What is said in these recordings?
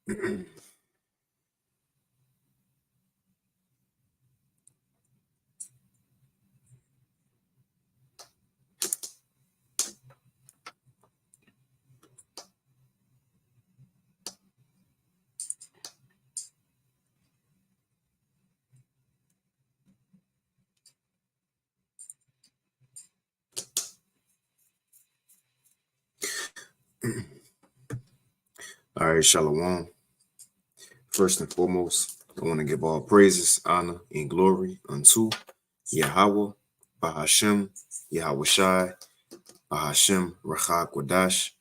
All right, Shalom. First and foremost, I want to give all praises, honor, and glory unto Yahweh, Bahashem, Yahweh Shai, Bahashem, Rachak Wadash,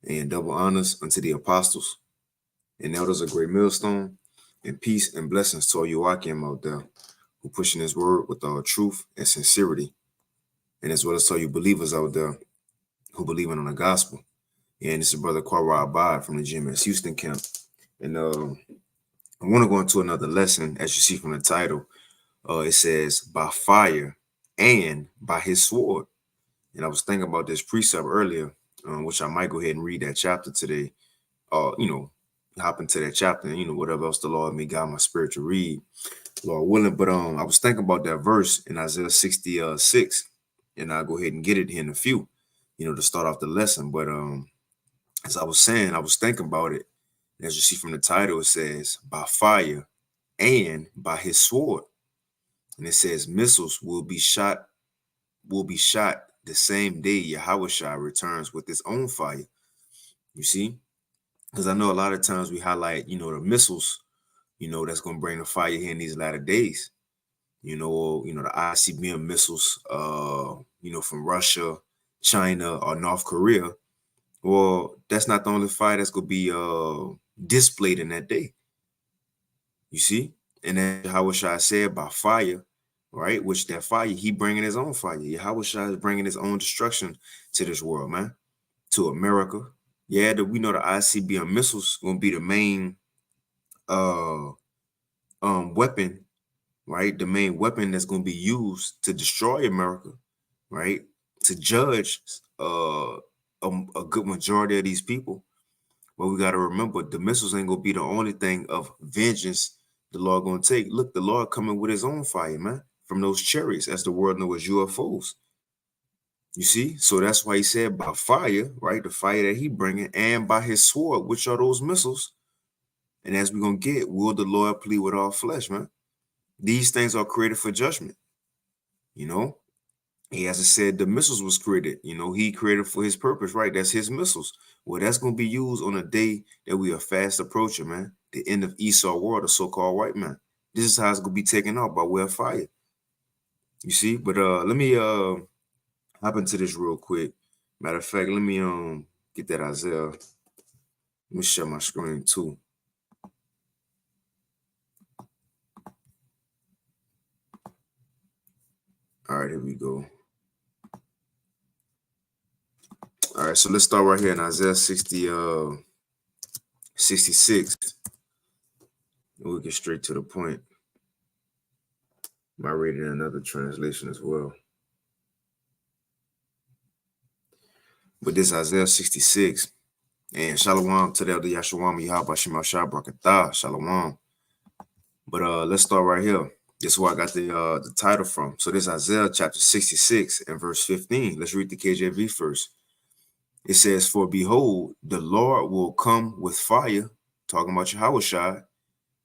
and double honors unto the apostles and elders of Great Millstone, and peace and blessings to all you Akim out there who pushing his word with all truth and sincerity, and as well as to all you believers out there who believe in the gospel. And this is Brother Kwara Abad from the GMS Houston camp. And I want to go into another lesson, as you see from the title. It says, by fire and by his sword. And I was thinking about this precept earlier, which I might go ahead and read that chapter today. Hop into that chapter and, whatever else the Lord may guide my spirit to read, Lord willing. But I was thinking about that verse in Isaiah 66, and I'll go ahead and get it here in a few, to start off the lesson. But as I was saying, I was thinking about it. As you see from the title, it says, by fire and by his sword. And it says missiles will be shot the same day Yahweh Shai returns with his own fire. You see? Because I know a lot of times we highlight, the missiles, that's going to bring the fire here in these latter days. The ICBM missiles, from Russia, China, or North Korea. Well, that's not the only fire that's going to be displayed in that day. You see? And then Yahweh Shai said by fire, right? Which that fire, he bringing his own fire. Yahweh Shai is bringing his own destruction to this world, man, to America. Yeah, we know the ICBM missiles gonna be the main weapon, right? The main weapon that's gonna be used to destroy America, right? To judge a good majority of these people. But we gotta remember the missiles ain't gonna be the only thing of vengeance the Lord gonna take. Look, the Lord coming with his own fire, man, from those chariots, as the world knows as UFOs. You see? So that's why he said by fire, right? The fire that he bringing, and by his sword, which are those missiles. And as we're going to get, will the Lord plead with all flesh, man? These things are created for judgment. He hasn't said the missiles was created. He created for his purpose, right? That's his missiles. Well, that's going to be used on a day that we are fast approaching, man. The end of Esau world, the so-called white man. This is how it's going to be taken out by way of fire. You see? But let me hop into this real quick. Matter of fact, let me get that Isaiah. Let me share my screen too. All right, here we go. All right, so let's start right here in Isaiah 66. We'll get straight to the point. I read it in another translation as well. But this Isaiah 66. And Shalom to the Elder Yahshua Yahweh Shema Shah Brakatah. Shalom. But let's start right here. This is where I got the title from. So this Isaiah chapter 66 and verse 15. Let's read the KJV first. It says, for behold, the Lord will come with fire. Talking about Yahweh Shai.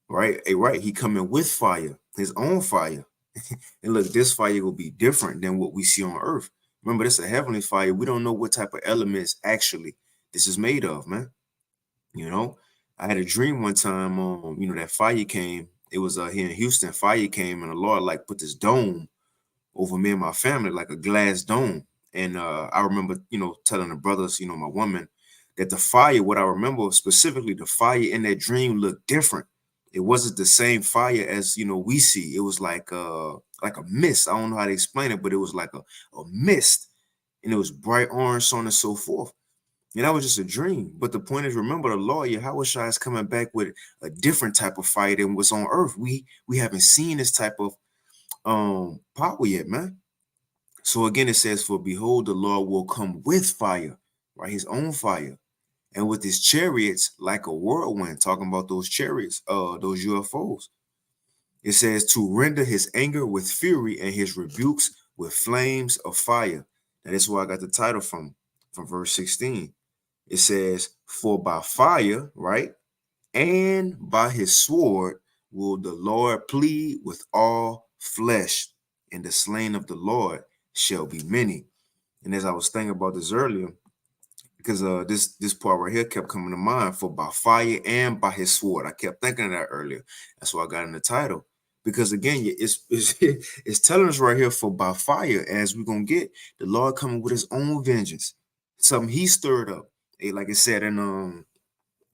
Right? Right. He coming with fire, his own fire. And look, this fire will be different than what we see on earth. Remember, this is a heavenly fire. We don't know what type of elements actually this is made of, man. I had a dream one time, that fire came. It was here in Houston, fire came, and the Lord like put this dome over me and my family, like a glass dome. And I remember, telling the brothers, my woman, that the fire, what I remember specifically, the fire in that dream looked different. It wasn't the same fire as, we see. It was like a mist. I don't know how to explain it, but it was like a mist. And it was bright orange, so on and so forth. And that was just a dream. But the point is, remember, the Lord, Yahweh Shai, is coming back with a different type of fire than what's on earth. We haven't seen this type of power yet, man. So again, it says, for behold, the Lord will come with fire, right? His own fire. and with his chariots like a whirlwind, talking about those chariots, those UFOs. It says to render his anger with fury and his rebukes with flames of fire. And that's where I got the title from verse 16. It says, for by fire, right, and by his sword will the Lord plead with all flesh, and the slain of the Lord shall be many. And as I was thinking about this earlier, because this part right here kept coming to mind, for by fire and by his sword. I kept thinking of that earlier. That's why I got in the title. Because again, it's telling us right here, for by fire, as we're gonna get, the Lord coming with his own vengeance. Something he stirred up. Like it said in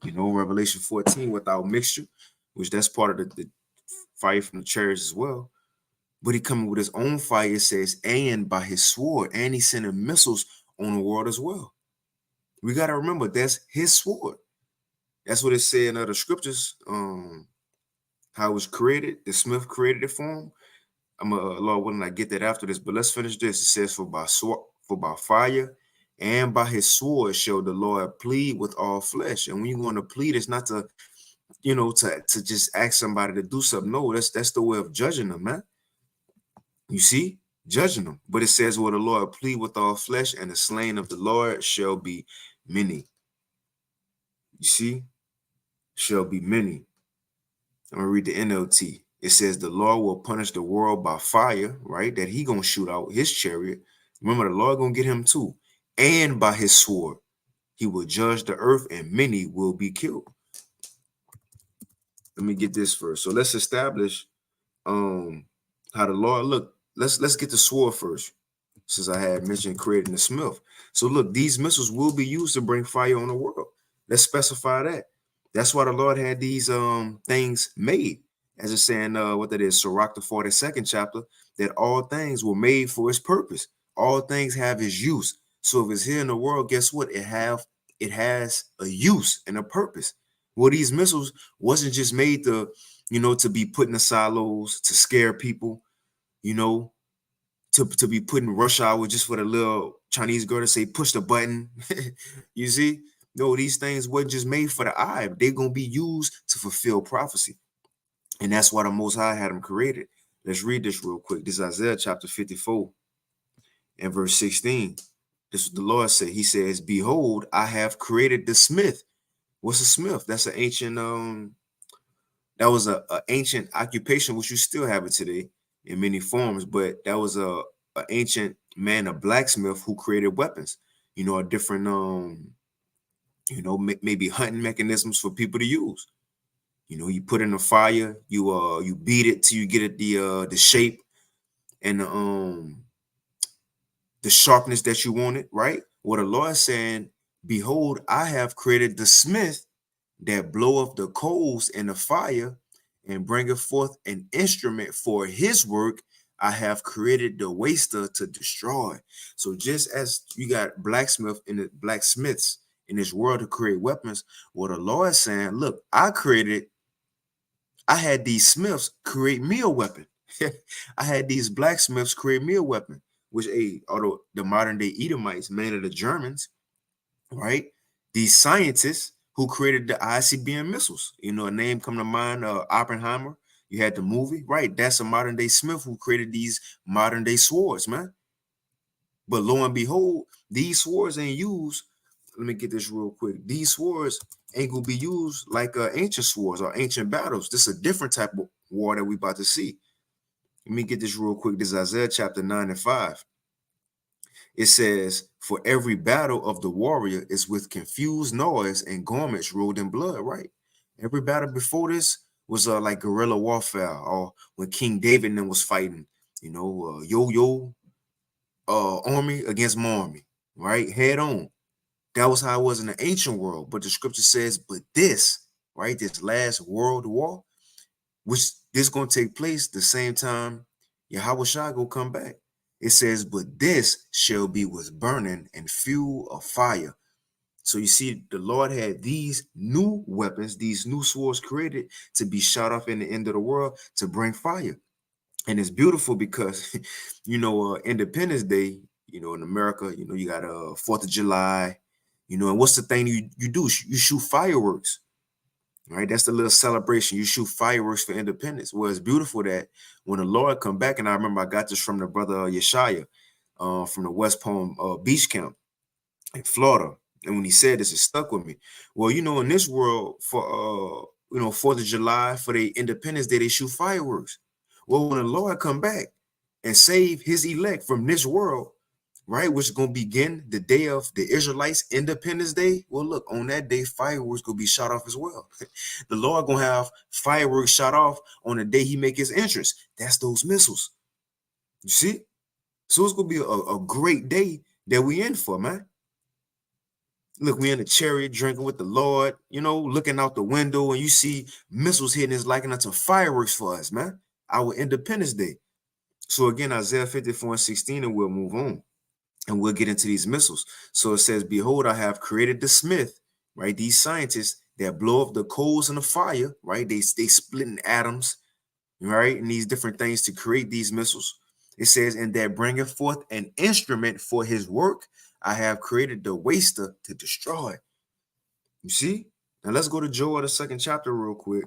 Revelation 14, without mixture, which that's part of the fire from the chariots as well. But he coming with his own fire, it says, and by his sword, and he's sending missiles on the world as well. We got to remember that's his sword. That's what it said in other scriptures. How it was created, the smith created it for him. I'm a Lord willing, I get that after this, but let's finish this. It says, for by fire and by his sword shall the Lord plead with all flesh. And when you want to plead, it's not to, to just ask somebody to do something. No, that's the way of judging them, man. You see, judging them. But it says, well, the Lord plead with all flesh, and the slain of the Lord shall be many. You see, shall be many. I'm gonna read the NLT. It says the Lord will punish the world by fire, right? That he gonna shoot out his chariot. Remember, the Lord gonna get him too. And by his sword, he will judge the earth, and many will be killed. Let me get this first. So let's establish how the Lord look. Let's get the sword first, since I had mentioned creating the smith. So look, these missiles will be used to bring fire on the world. Let's specify that. That's why the Lord had these things made. As it's saying, what that is, Sirach the 42nd chapter, that all things were made for its purpose. All things have its use. So if it's here in the world, guess what? It has a use and a purpose. Well, these missiles wasn't just made to, to be put in the silos to scare people, you know, to be put in rush hour just for the little Chinese girl to say, push the button. You see? No, these things weren't just made for the eye. They're going to be used to fulfill prophecy. And that's why the Most High had them created. Let's read this real quick. This is Isaiah chapter 54 and verse 16. This is what the Lord said. He says, behold, I have created the smith. What's a smith? That's an ancient, that was a ancient occupation, which you still have it today in many forms, but that was a ancient man, a blacksmith who created weapons, a different, maybe hunting mechanisms for people to use. You put in the fire, you beat it till you get it the shape and the sharpness that you wanted, right? What the Lord is saying, behold, I have created the smith that bloweth the coals in the fire and bringeth forth an instrument for his work. I have created the waster to destroy. So just as you got blacksmiths in this world to create weapons, what the Lord is saying, look, I had these smiths create me a weapon. I had these blacksmiths create me a weapon, which, although the modern day Edomites, mainly the Germans, right? These scientists who created the ICBM missiles, a name come to mind, Oppenheimer. You had the movie, right? That's a modern day Smith who created these modern day swords, man. But lo and behold, these swords ain't used. Let me get this real quick. These swords ain't gonna be used like ancient swords or ancient battles. This is a different type of war that we about to see. Let me get this real quick. This is Isaiah chapter 9 and 5. It says, for every battle of the warrior is with confused noise and garments rolled in blood, right? Every battle before this was like guerrilla warfare, or when King David and them was fighting, army against my army, right? Head on. That was how it was in the ancient world. But the scripture says, but this, right, this last world war, which this going to take place the same time Yahweh Shai go come back. It says, but this shall be with burning and fuel of fire. So you see, the Lord had these new weapons, these new swords created to be shot off in the end of the world to bring fire. And it's beautiful because, Independence Day, in America, you got 4th of July, You know, and what's the thing you do? You shoot fireworks, right? That's the little celebration. You shoot fireworks for independence. Well, it's beautiful that when the Lord come back, and I remember I got this from the brother Yeshaya from the West Palm Beach Camp in Florida. And when he said this, it stuck with me. Well, you know, in this world, for 4th of July, for the Independence Day, they shoot fireworks. Well, when the Lord come back and save his elect from this world, right, which is going to begin the day of the Israelites' Independence Day. Well, look, on that day, fireworks going to be shot off as well. The Lord going to have fireworks shot off on the day he make his entrance. That's those missiles. You see? So it's going to be a great day that we in for, man. Look, we in a chariot drinking with the Lord, you know, looking out the window, and you see missiles hitting is liking unto fireworks for us, man. Our Independence Day. So again, Isaiah 54:16, and we'll move on. And we'll get into these missiles. So it says, behold, I have created the smith, right? These scientists that blow up the coals in the fire, right? They split in atoms, right? And these different things to create these missiles. It says, and that bringeth forth an instrument for his work. I have created the waster to destroy. You see? Now let's go to Joel, the 2nd chapter real quick.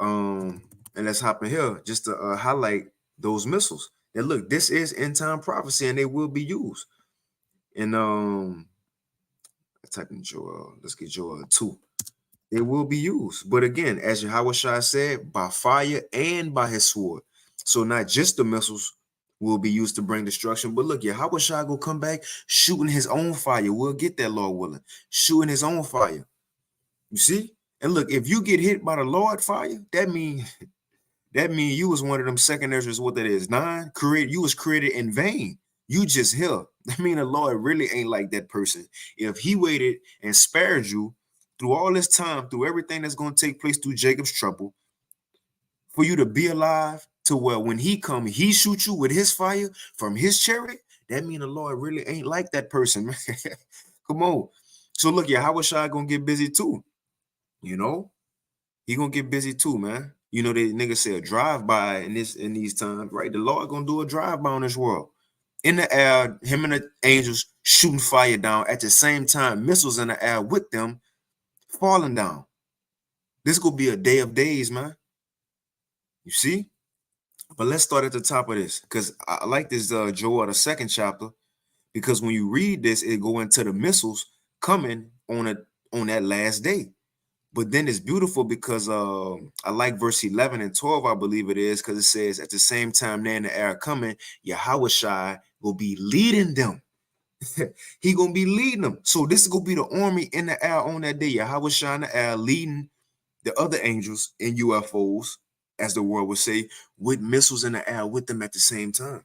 And let's hop in here just to highlight those missiles. And look, this is end time prophecy, and they will be used. And I type in Joel. Let's get Joel 2. They will be used, but again, as Yahushua said, by fire and by his sword. So not just the missiles will be used to bring destruction, but look, Yahushua will come back shooting his own fire. We'll get that, Lord willing, shooting his own fire. You see? And look, if you get hit by the Lord fire, that means you was one of them second Ezra's, what that is, 9. You was created in vain. You just here. I mean, the Lord really ain't like that person. If he waited and spared you through all this time, through everything that's going to take place through Jacob's trouble, for you to be alive to where when he come, he shoot you with his fire from his chariot, that mean the Lord really ain't like that person, man. Come on. So look, Yahushua gonna get busy too. You know, he gonna get busy too, man. You know, the niggas say a drive-by in these times, right? The Lord gonna do a drive-by on this world. In the air, him and the angels shooting fire down at the same time, missiles in the air with them falling down. This gonna be a day of days, man. You see? But let's start at the top of this, because I like this Joel, the 2nd chapter, because when you read this, it go into the missiles coming on that last day. But then it's beautiful because I like verse 11 and 12, I believe it is, because it says, at the same time, there in the air coming, Yahushua will be leading them. He gonna be leading them. So this is gonna be the army in the air on that day. Yahushua in the air leading the other angels in UFOs, as the world would say, with missiles in the air with them at the same time.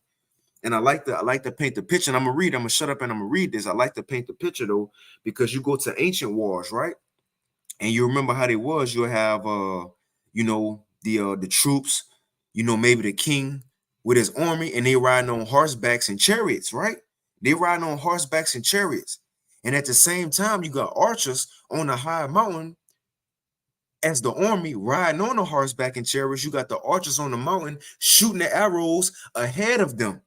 And I like to paint the picture. And I'm gonna shut up and I'm gonna read this. I like to paint the picture though, because you go to ancient wars, right? And you remember how they was. You'll have the troops, maybe the king with his army, and they riding on horsebacks and chariots, right? They riding on horsebacks and chariots. And at the same time, you got archers on a high mountain as the army riding on the horseback and chariots. You got the archers on the mountain shooting the arrows ahead of them.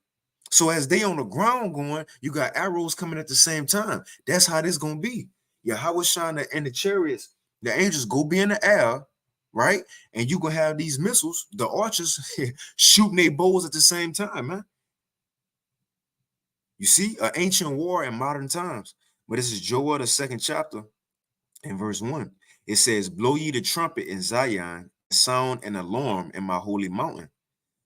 So as they on the ground going, you got arrows coming at the same time. That's how this gonna be. Yahushua and the chariots, the angels go be in the air, right? And you gonna have these missiles, the archers shooting their bows at the same time, man. You see, an ancient war in modern times. But this is Joel, the 2nd chapter, in verse 1. It says, blow ye the trumpet in Zion, sound an alarm in my holy mountain.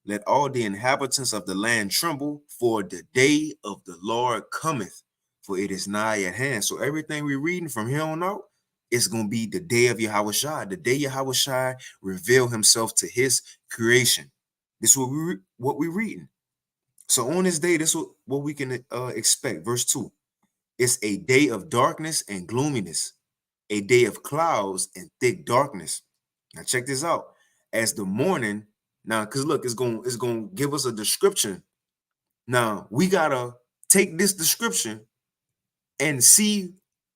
Let all the inhabitants of the land tremble, for the day of the Lord cometh, for it is nigh at hand. So everything we're reading from here on out, it's going to be the day of Yahushua, the day Yahushua reveal himself to his creation. This is what we're reading. So on this day, this is what we can expect. Verse 2, it's a day of darkness and gloominess, a day of clouds and thick darkness. Now check this out. As the morning, now, because look, it's going to give us a description. Now, we got to take this description and see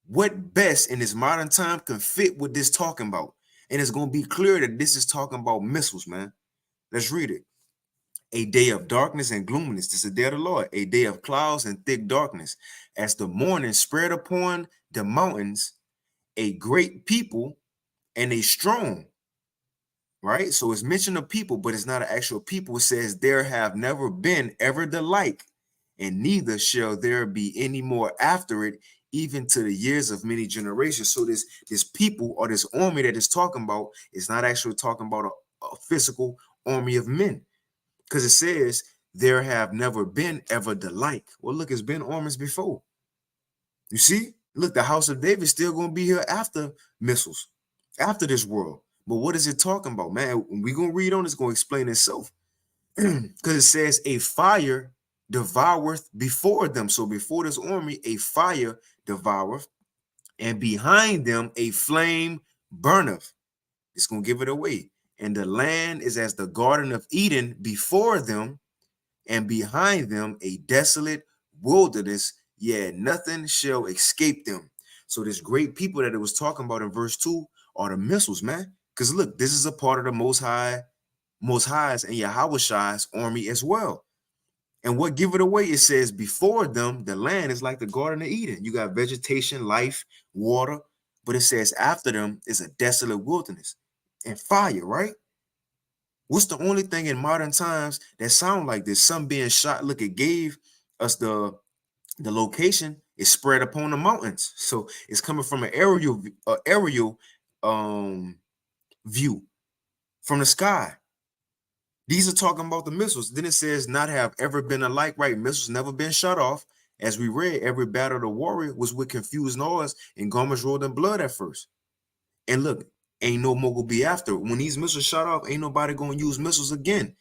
what best in this modern time can fit what this talking about. And it's going to be clear that this is talking about missiles, man. Let's read it. A day of darkness and gloominess. This is the day of the Lord. A day of clouds and thick darkness. As the morning spread upon the mountains, a great people and a strong, right? So it's mention of people, but it's not an actual people. It says there have never been ever the like, and neither shall there be any more after it, even to the years of many generations. So this people or this army that is talking about is not actually talking about a physical army of men, because it says there have never been ever the like. Well, look, it's been armies before. You see, look, the house of David still going to be here after missiles, after this world. But what is it talking about, man? We're going to read on, it's going to explain itself. Because it says a fire devoureth before them. So before this army, a fire devoureth, and behind them a flame burneth. It's going to give it away. And the land is as the Garden of Eden before them, and behind them a desolate wilderness. Yeah, nothing shall escape them. So this great people that it was talking about in verse 2 are the missiles, man. Because look, this is a part of the Most High's and Yahweh's army as well. And what give it away? It says before them, the land is like the Garden of Eden. You got vegetation, life, water, but it says after them is a desolate wilderness and fire, right? What's the only thing in modern times that sound like this? Some being shot. Look, it gave us the location is spread upon the mountains. So it's coming from an aerial view from the sky. These are talking about the missiles. Then it says not have ever been alike, right? Missiles never been shut off. As we read, every battle of the warrior was with confused noise and garments rolled in blood at first. And look, ain't no more gonna be after. When these missiles shut off, ain't nobody gonna use missiles again.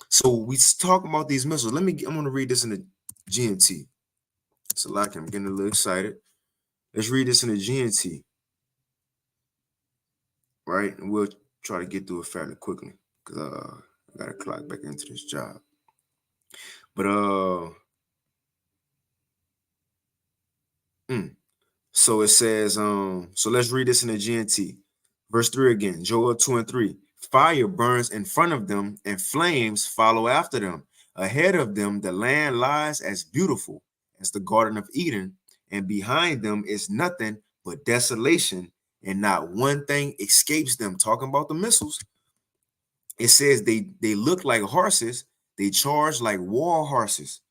So we talking about these missiles. I'm gonna read this in the GNT. So like I'm getting a little excited. Let's read this in the GNT. Right? And we'll try to get through it fairly quickly. Because I gotta clock back into this job. But so it says, so let's read this in the GNT. Verse 3 again, Joel 2 and 3. Fire burns in front of them, and flames follow after them. Ahead of them, the land lies as beautiful as the Garden of Eden, and behind them is nothing but desolation, and not one thing escapes them. Talking about the missiles. It says they look like horses, they charge like war horses.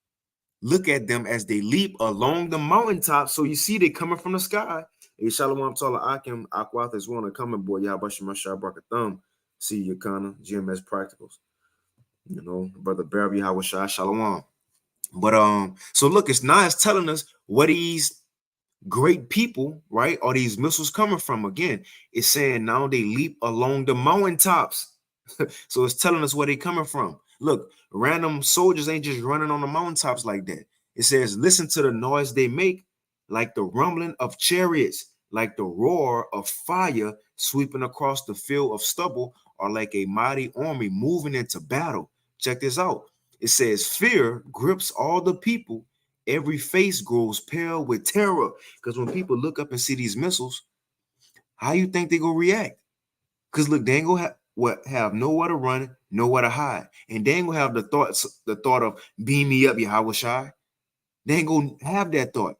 Look at them as they leap along the mountaintop. So you see they coming from the sky. Hey, Shalom Tala Akim, Akwath is one of coming, boy. Yabashim Shabrak Thumb. See you, Kana, GMS Practicals. You know, Brother Barry Hawashai, Shalom. But so look, it's nice telling us what these great people, right, are these missiles coming from. Again, it's saying now they leap along the mountaintops. So it's telling us where they coming from. Look, random soldiers ain't just running on the mountaintops like that. It says, listen to the noise they make, like the rumbling of chariots, like the roar of fire sweeping across the field of stubble, or like a mighty army moving into battle. Check this out. It says, fear grips all the people. Every face grows pale with terror. Because when people look up and see these missiles, how you think they gonna react? Because look, they ain't gonna have nowhere to run, nowhere to hide. And they ain't gonna have the thought of beam me up, Yahweh Shai. They ain't gonna have that thought.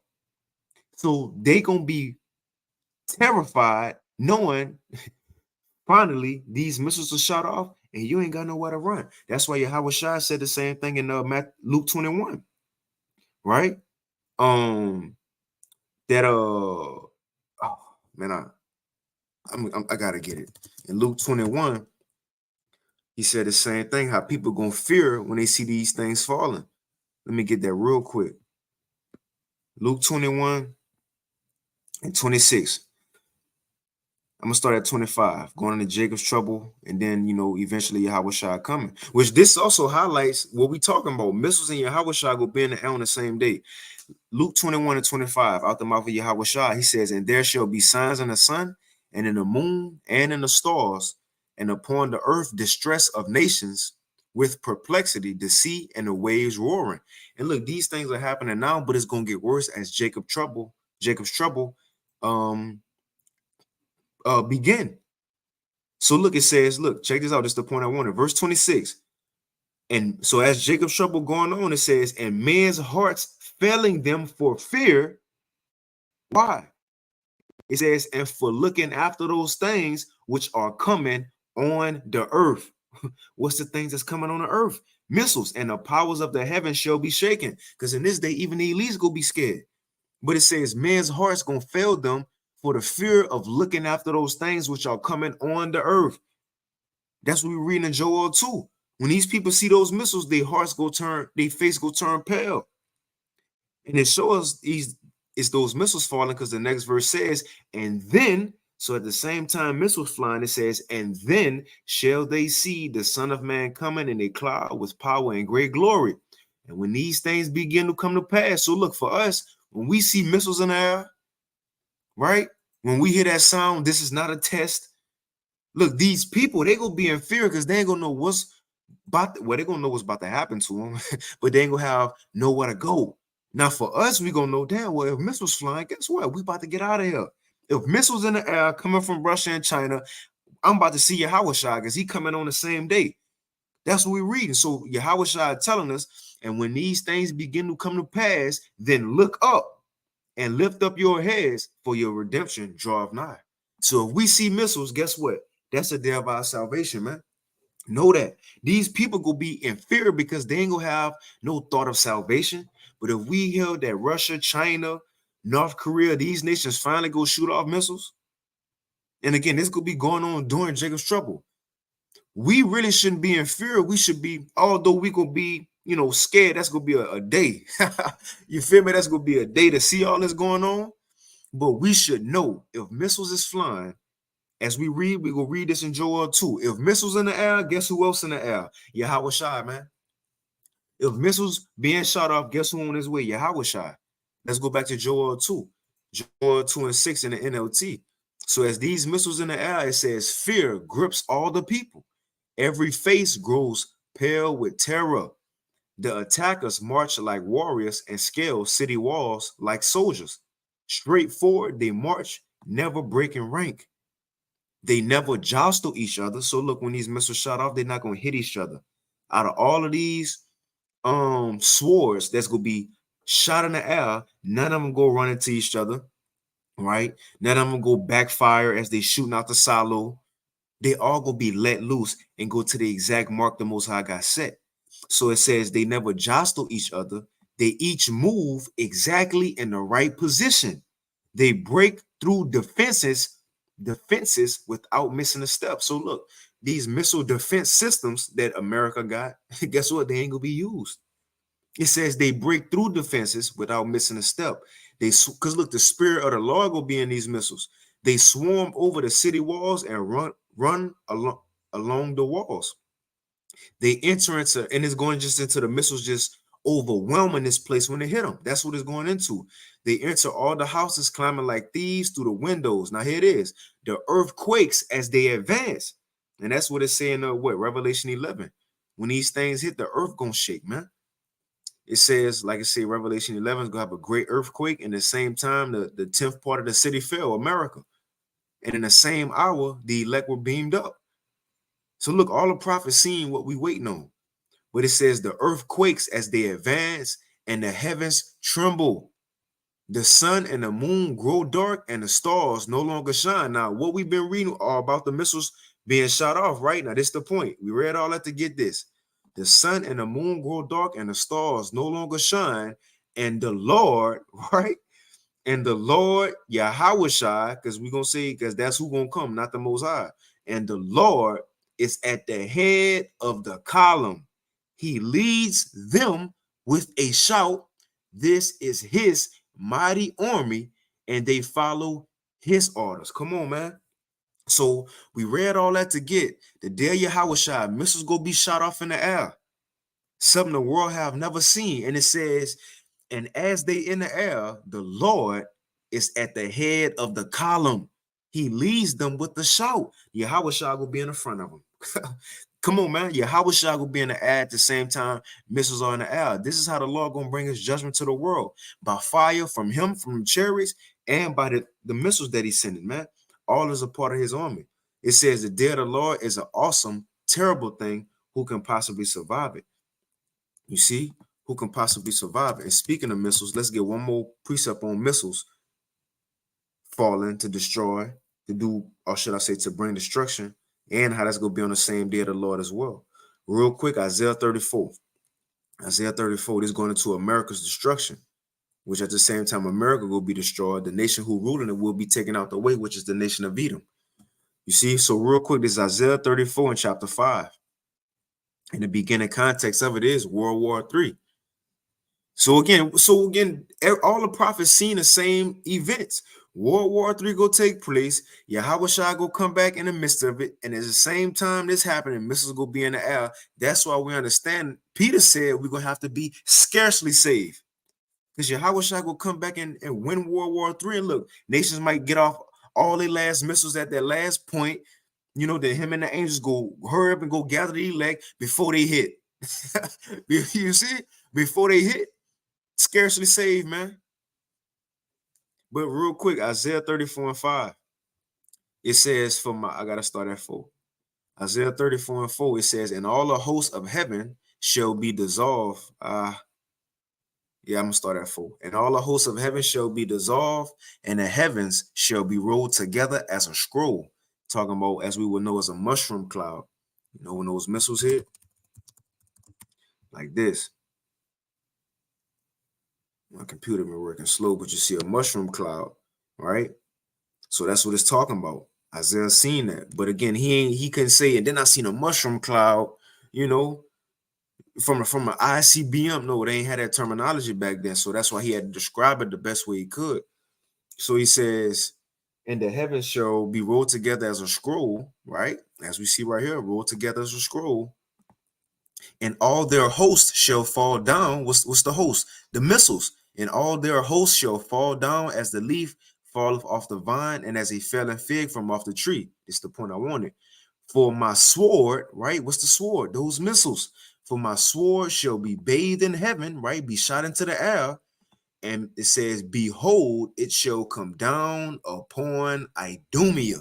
So they gonna be terrified knowing finally these missiles are shot off and you ain't got nowhere to run. That's why Yahweh Shai said the same thing in Luke 21, right? That oh man, I gotta get it. In Luke 21, he said the same thing, how people gonna fear when they see these things falling. Let me get that real quick. Luke 21 and 26. I'm gonna start at 25, going into Jacob's trouble, and then eventually Yahweh Shai coming. Which this also highlights what we talking about. Missiles and Yahweh Shai go be in the air on the same day. Luke 21 and 25, out the mouth of Yahweh Shai, he says, and there shall be signs in the sun, and in the moon, and in the stars, and upon the earth distress of nations, with perplexity, the sea and the waves roaring. And look, these things are happening now, but it's gonna get worse as Jacob's trouble begin. So look, it says, look, check this out. This is the point I wanted. Verse 26. And so as Jacob's trouble going on, it says, and men's hearts failing them for fear. Why? It says, and for looking after those things which are coming on the earth. What's the things that's coming on the earth? Missiles, and the powers of the heavens shall be shaken. Because in this day, even the elites gonna be scared. But it says men's hearts gonna fail them for the fear of looking after those things which are coming on the earth. That's what we read in Joel 2. When these people see those missiles, their hearts go turn, their face go turn pale. And it shows it's those missiles falling because the next verse says, and then, so at the same time missiles flying, it says, and then shall they see the Son of Man coming in a cloud with power and great glory. And when these things begin to come to pass, so look, for us, when we see missiles in the air, right? When we hear that sound, this is not a test. Look, these people, they gonna be in fear because they ain't gonna know what's well, they're gonna know what's about to happen to them, but they ain't gonna have nowhere to go. Now, for us, we gonna know damn well if missiles flying, guess what? We about to get out of here. If missiles in the air coming from Russia and China, I'm about to see Yahushua because he coming on the same day. That's what we're reading. So Yahushua telling us, and when these things begin to come to pass, then look up and lift up your heads, for your redemption draweth nigh. So if we see missiles, guess what? That's the day of our salvation, man. Know that these people will be in fear because they ain't gonna have no thought of salvation. But if we hear that Russia, China, North Korea, these nations finally go shoot off missiles, and again, this could be going on during Jacob's trouble. We really shouldn't be in fear. We should be, although we could be, scared. That's gonna be a day. You feel me? That's gonna be a day to see all this going on. But we should know if missiles is flying. As we read, we will read this in Joel 2. If missiles in the air, guess who else in the air? Yahweh Shai, man. If missiles being shot off, guess who on his way? Yahweh Shai. Let's go back to Joel 2. Joel 2 and 6 in the NLT. So as these missiles in the air, it says, fear grips all the people. Every face grows pale with terror. The attackers march like warriors and scale city walls like soldiers. Straight forward, they march, never breaking rank. They never jostle each other. So look, when these missiles shot off, they're not gonna hit each other. Out of all of these swords that's gonna be shot in the air, none of them go run into each other, right? None of them go backfire as they shooting out the silo. They all gonna be let loose and go to the exact mark the Most High got set. So it says they never jostle each other. They each move exactly in the right position. They break through defenses without missing a step. So look, these missile defense systems that America got, guess what? They ain't gonna be used. It says they break through defenses without missing a step. Because look, the spirit of the Lord will be in these missiles. They swarm over the city walls and run along the walls. They enter into, and it's going just into the missiles just overwhelming this place when they hit them. That's what it's going into. They enter all the houses climbing like thieves through the windows. Now here it is. The earth quakes as they advance. And that's what it's saying, Revelation 11. When these things hit, the earth gonna shake, man. It says, like I say, Revelation 11 is gonna have a great earthquake. And at the same time, the 10th part of the city fell, America. And in the same hour, the elect were beamed up. So look, all the prophets seeing what we waiting on. But it says the earth quakes as they advance and the heavens tremble. The sun and the moon grow dark and the stars no longer shine. Now, what we've been reading are about the missiles being shot off, right? Now, this is the point. We read all that to get this. The sun and the moon grow dark and the stars no longer shine. And the Lord, right? And the Lord, Yahushua, because we're going to say, because that's who going to come, not the Most High. And the Lord is at the head of the column. He leads them with a shout. This is his mighty army, and they follow his orders. Come on, man. So we read all that to get the day of Yahushua, missiles go be shot off in the air. Something the world have never seen. And it says, and as they in the air, the Lord is at the head of the column. He leads them with the shout. Yahushua will be in the front of them. Come on, man. Yahushua will be in the air at the same time missiles are in the air. This is how the Lord going to bring his judgment to the world. By fire from him, from the chariots, and by the missiles that he's sending, man. All is a part of his army. It says the day of the Lord is an awesome, terrible thing. Who can possibly survive it? You see, who can possibly survive? And speaking of missiles, let's get one more precept on missiles falling to destroy, to do, or should I say, to bring destruction, and how that's going to be on the same day of the Lord as well. Real quick, Isaiah 34. Isaiah 34 is going into America's destruction, which at the same time America will be destroyed. The nation who ruling it will be taken out the way, which is the nation of Edom. You see, so real quick, this is Isaiah 34 in chapter 5. And the beginning context of it is World War III. So again, all the prophets seen the same events. World War III go take place. Yahweh Shai go come back in the midst of it. And at the same time this happening, missiles go be in the air. That's why we understand. Peter said we're going to have to be scarcely saved. Because Yahweh Shai go come back and win World War III. And look, nations might get off all their last missiles at their last point. You know, that him and the angels go hurry up and go gather the elect before they hit. You see? Before they hit. Scarcely saved, man. But real quick, Isaiah 34 and 5. It says, I gotta start at 4. Isaiah 34 and 4, it says, and all the hosts of heaven shall be dissolved. I'm gonna start at 4. And all the hosts of heaven shall be dissolved, and the heavens shall be rolled together as a scroll. Talking about, as we would know, as a mushroom cloud. You know, when those missiles hit, like this. My computer been working slow, but you see a mushroom cloud, right? So that's what it's talking about. Isaiah seen that, but again, he couldn't say. And then I seen a mushroom cloud, you know, from an ICBM. No, they ain't had that terminology back then, so that's why he had to describe it the best way he could. So he says, "And the heavens shall be rolled together as a scroll," right? As we see right here, rolled together as a scroll. And all their hosts shall fall down. What's the host? The missiles. And all their hosts shall fall down as the leaf falleth off the vine and as a fallen fig from off the tree. It's the point I wanted. For my sword, right? What's the sword? Those missiles. For my sword shall be bathed in heaven, right? Be shot into the air. And it says, behold, it shall come down upon Idumea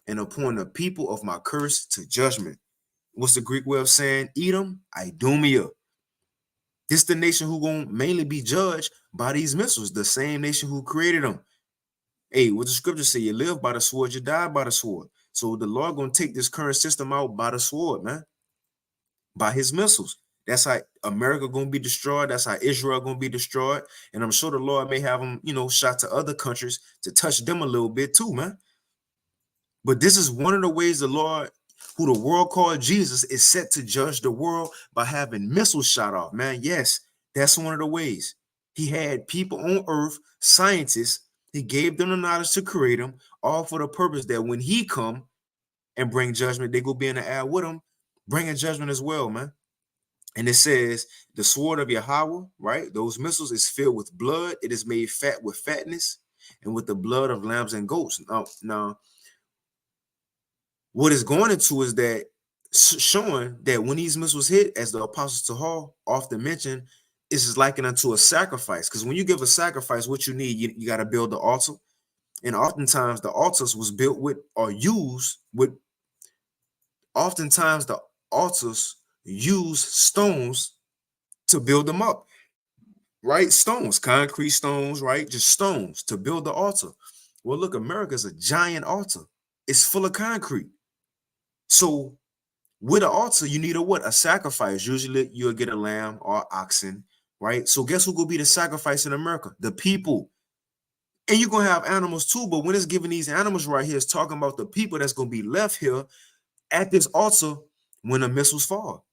and upon the people of my curse to judgment. What's the Greek way of saying Edom? Idumea. This the nation who gonna mainly be judged by these missiles, the same nation who created them. Hey, what the scripture say? You live by the sword, you die by the sword. So the Lord gonna take this current system out by the sword, man. By his missiles. That's how America gonna be destroyed. That's how Israel gonna be destroyed. And I'm sure the Lord may have them, you know, shot to other countries to touch them a little bit too, man. But this is one of the ways the Lord, who the world called Jesus, is set to judge the world by having missiles shot off, man. Yes, that's one of the ways. He had people on earth, scientists, he gave them the knowledge to create them, all for the purpose that when he come and bring judgment, they go be in the air with him, bringing judgment as well, man. And it says, the sword of Yahweh, right? Those missiles is filled with blood. It is made fat with fatness and with the blood of lambs and goats. Now what it's going into is that showing that when these missiles hit, as the Apostle Tahal often mentioned, is likened unto a sacrifice. Because when you give a sacrifice, what you need, you got to build the altar. And oftentimes the altars was built with or used with, oftentimes the altars use stones to build them up, right? Stones, concrete stones, right? Just stones to build the altar. Well, look, America's a giant altar. It's full of concrete. So with an altar, you need a sacrifice. Usually you'll get a lamb or oxen, right? So guess who will be the sacrifice in America? The people. And you're going to have animals too, but when it's giving these animals right here, it's talking about the people that's going to be left here at this altar when the missiles fall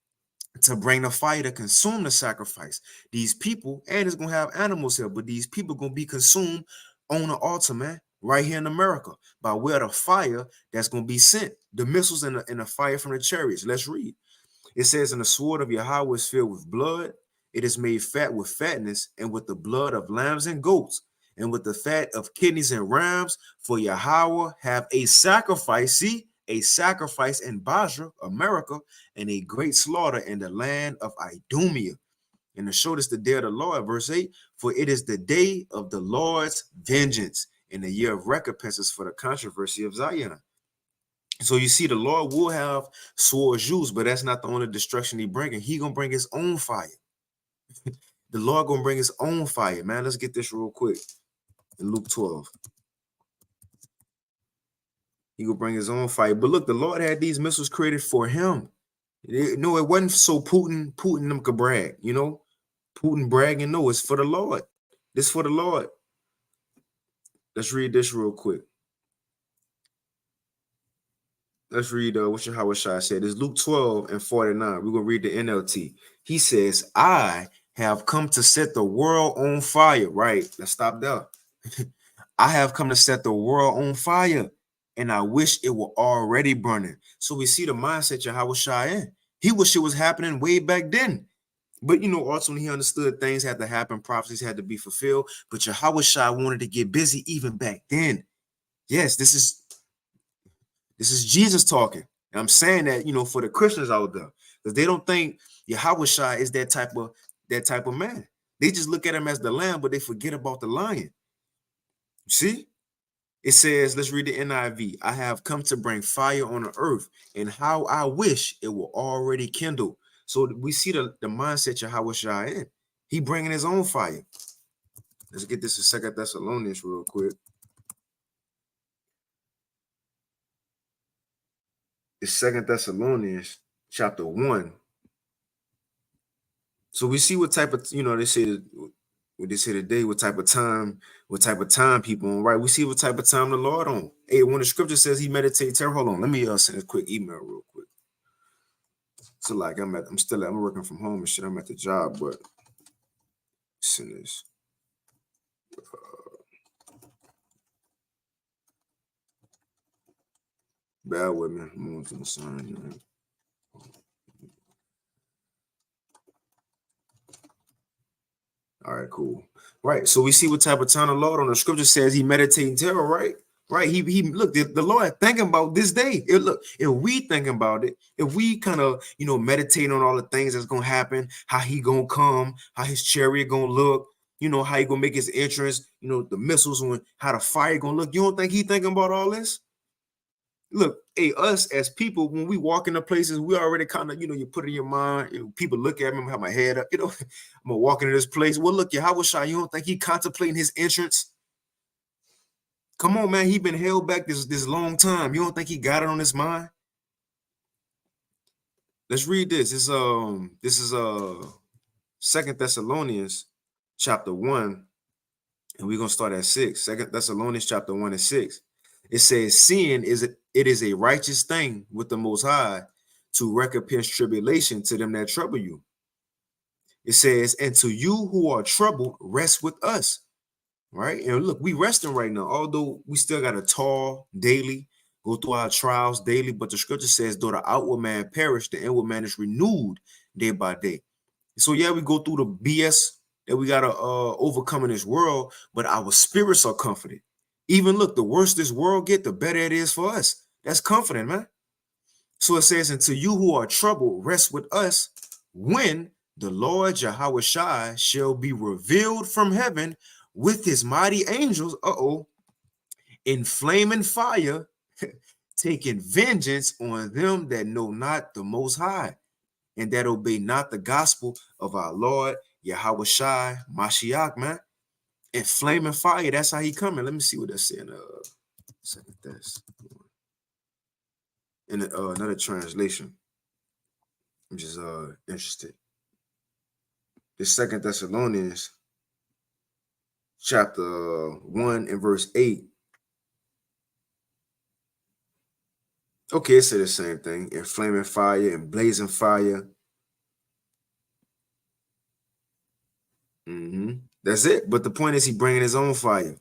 to bring the fire to consume the sacrifice. These people, and it's going to have animals here, but these people going to be consumed on the altar, man, right here in America, by way of the fire that's going to be sent, the missiles and the fire from the chariots. Let's read. It says, and the sword of Yahweh is filled with blood. It is made fat with fatness, and with the blood of lambs and goats, and with the fat of kidneys and rams. For Yahweh have a sacrifice, see, a sacrifice in Basra, America, and a great slaughter in the land of Idumea. And to show this the day of the Lord, verse 8, for it is the day of the Lord's vengeance, in the year of recompenses for the controversy of Zion. So you see, the Lord will have swords used, but that's not the only destruction he bringing. He gonna bring his own fire. The Lord gonna bring his own fire, man. Let's get this real quick. In Luke 12. He gonna bring his own fire. But look, the Lord had these missiles created for him. No, it wasn't so Putin them could brag, you know. Putin bragging. No, it's for the Lord. This for the Lord. Let's read this real quick. Let's read what Yahushua said. It's Luke 12 and 49. We're gonna read the NLT. He says, I have come to set the world on fire. Right. Let's stop there. I have come to set the world on fire, and I wish it were already burning. So we see the mindset Yahushua in. He wish it was happening way back then. But you know, ultimately he understood things had to happen, prophecies had to be fulfilled. But Yahushua wanted to get busy even back then. Yes, this is Jesus talking. And I'm saying that, you know, for the Christians out there, because they don't think Yahushua is that type of man. They just look at him as the lamb, but they forget about the lion. You see? It says, let's read the NIV. I have come to bring fire on the earth, and how I wish it were already kindled. So we see the mindset Yahushua in. He bringing his own fire. Let's get this in 2 Thessalonians real quick. It's 2 Thessalonians chapter 1. So we see what type of, you know, they say today, what type of time people on, right? We see what type of time the Lord on. Hey, when the scripture says he meditates, hold on, let me send a quick email real quick. So like I'm working from home and shit. I'm at the job, but send this. Bear with me. I'm going to the sign. All right, cool. Right. So we see what type of time the Lord on. The scripture says he meditating terror, right? Right. He look, the Lord thinking about this day. If we thinking about it, if we kind of, you know, meditate on all the things that's gonna happen, how he gonna come, how his chariot gonna look, you know, how he gonna make his entrance, you know, the missiles, how the fire gonna look. You don't think he thinking about all this? Look, hey, us as people, when we walk into places, we already kind of, you know, you put it in your mind. You know, people look at me, I have my head up, you know, I'm gonna walk into this place. Well, look, Yahushua, you don't think he contemplating his entrance? Come on, man, he been held back this long time. You don't think he got it on his mind? Let's read this. This is 2 Thessalonians chapter 1, and we're gonna start at 6. 2 Thessalonians chapter 1 and 6. It says, seeing it is a righteous thing with the Most High to recompense tribulation to them that trouble you. It says, and to you who are troubled, rest with us. Right? And look, we resting right now, although we still got to toil daily, go through our trials daily. But the scripture says, though the outward man perish, the inward man is renewed day by day. So yeah, we go through the BS that we got to overcome in this world, but our spirits are comforted. Even look, the worse this world get, the better it is for us. That's comforting, man. So it says, and to you who are troubled, rest with us when the Lord Yahushua shall be revealed from heaven with his mighty angels, in flaming fire, taking vengeance on them that know not the Most High, and that obey not the gospel of our Lord Yahushua Mashiach, man. In flaming fire, that's how he coming. Let me see what that's saying. Second Thess. In another translation. I'm just interested. The 2 Thessalonians chapter 1 and verse 8. Okay, it said the same thing. In flaming fire and blazing fire. That's it. But the point is he bringing his own fire.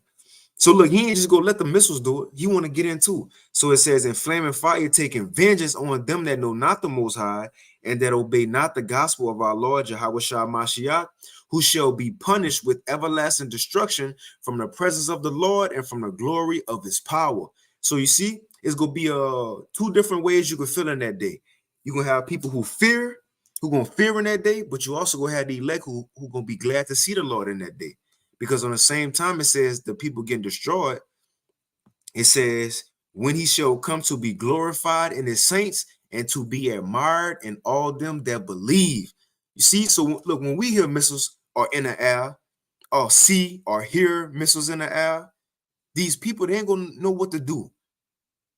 So look, he ain't just go let the missiles do it. He want to get into it. So it says, in flaming fire, taking vengeance on them that know not the Most High, and that obey not the gospel of our Lord Yahushua Mashiach, who shall be punished with everlasting destruction from the presence of the Lord and from the glory of his power. So you see, it's gonna be two different ways you can feel in that day. You're gonna have people who gonna fear in that day, but you also gonna have the elect who gonna be glad to see the Lord in that day. Because on the same time, it says the people getting destroyed. It says, when he shall come to be glorified in his saints and to be admired in all them that believe. You see, so look, when we hear missiles are in the air, or see or hear missiles in the air, these people, they ain't gonna know what to do.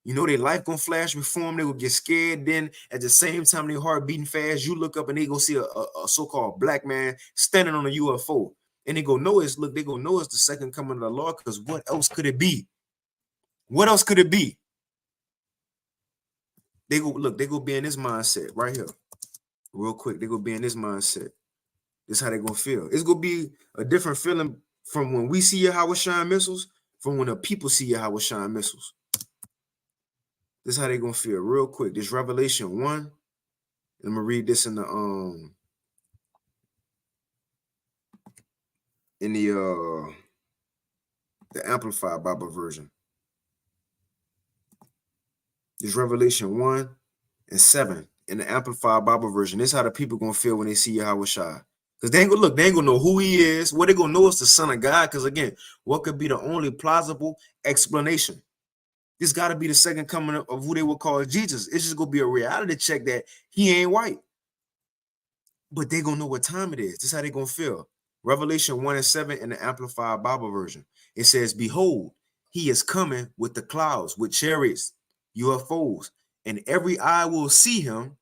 You know, their life gonna flash before them. They will get scared. Then at the same time, their heart beating fast. You look up and they go see a so-called black man standing on a UFO, and they go know it's they go know it's the second coming of the Lord. Because what else could it be? What else could it be? They go look. They go be in this mindset right here, real quick. They go be in this mindset. This is how they gonna feel. It's gonna be a different feeling from when we see Yahweh shine missiles, from when the people see Yahweh shine missiles. This is how they gonna feel real quick. This Revelation 1. I'm gonna read this in the Amplified Bible version. This Revelation 1:7 in the Amplified Bible version. This is how the people gonna feel when they see Yahweh Shai. Because they ain't gonna look, they ain't gonna know who he is. What they gonna know is the Son of God. Because again, what could be the only plausible explanation? This gotta be the second coming of who they will call Jesus. It's just gonna be a reality check that he ain't white. But they gonna know what time it is. This is how they gonna feel. Revelation 1:7 in the Amplified Bible version. It says, behold, he is coming with the clouds, with chariots, UFOs, and every eye will see him,